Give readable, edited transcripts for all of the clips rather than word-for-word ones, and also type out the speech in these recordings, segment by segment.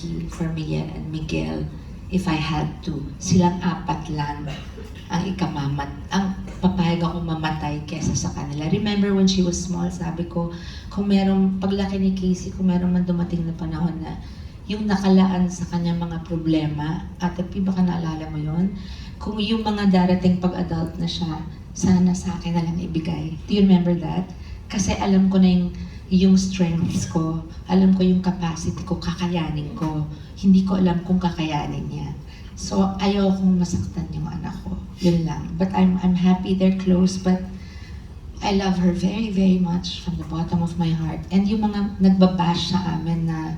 Jackie, Fermilla, and Miguel if I had to. Silang apat lang ang ang papayag akong mamatay kesa sa kanila. Remember when she was small, sabi ko, kung merong paglaki ni Casey, kung merong man dumating na panahon na yung nakalaan sa kanya mga problema, at baka naalala mo yon, kung yung mga darating pag-adult na siya, sana sa akin na lang ibigay. Do you remember that? Kasi alam ko na yung strengths ko, alam ko yung capacity ko, kakayanin ko. Hindi ko alam kung kakayanin niya. So, ayaw kong masaktan yung anak ko. Yun lang. But I'm happy they're close, but I love her very, very much from the bottom of my heart. And yung mga nagbabash sa amin na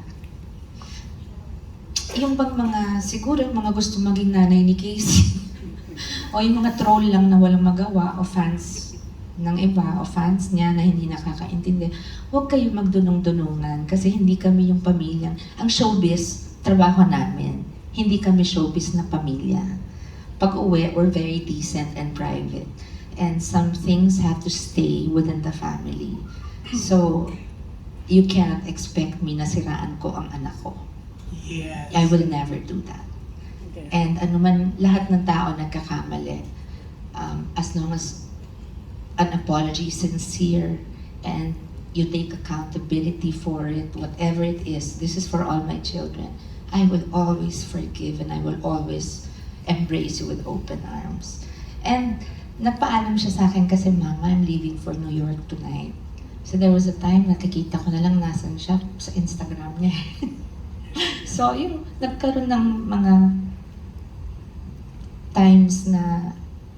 yung bang mga, siguro yung mga gusto maging nanay ni Casey, o yung mga troll lang na walang magawa, o fans ng iba, o fans niya na hindi nakakaintindi, huwag kayo magdunong-dunungan kasi hindi kami yung pamilya. Ang showbiz, trabaho namin. Hindi kami showbiz na pamilya. Pag uwi, we're very decent and private. And some things have to stay within the family. So, you cannot expect me na siraan ko ang anak ko. Yes. I will never do that. Okay. And anuman, lahat ng tao nagkakamali. As long as an apology is sincere and you take accountability for it, whatever it is, this is for all my children, I will always forgive and I will always embrace you with open arms. And nagpaalam siya sa akin kasi, Mama, I'm leaving for New York tonight. So there was a time nakikita ko na lang nasan siya sa Instagram niya. So yung nagkaroon ng mga times na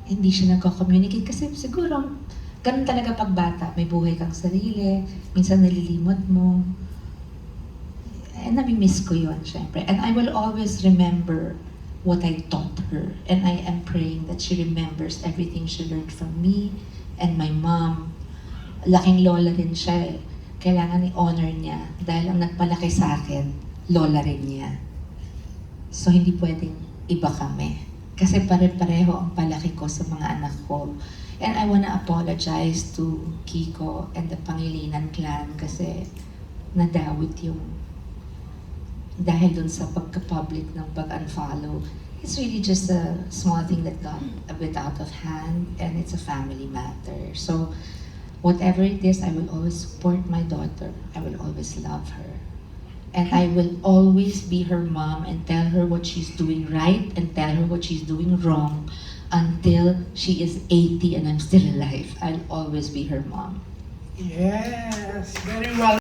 hindi siya nagko-communicate kasi siguro ganun talaga pag bata, may buhay kang sarili, minsan nalilimot mo. And nami-miss ko yun, syempre. And I will always remember what I taught her. And I am praying that she remembers everything she learned from me and my mom. Laking lola rin siya eh. Kailangan i-honor niya dahil ang nagpalaki sa akin, lola rin niya. So hindi pwedeng iba kami. Kasi pare-pareho ang palaki ko sa mga anak ko. And I wanna apologize to Kiko and the Pangilinan clan kasi nadawit yung dahil dun sa pagka-public ng pag-unfollow. It's really just a small thing that got a bit out of hand and it's a family matter. So whatever it is, I will always support my daughter. I will always love her. And I will always be her mom and tell her what she's doing right and tell her what she's doing wrong until she is 80 and I'm still alive. I'll always be her mom. Yes, very well.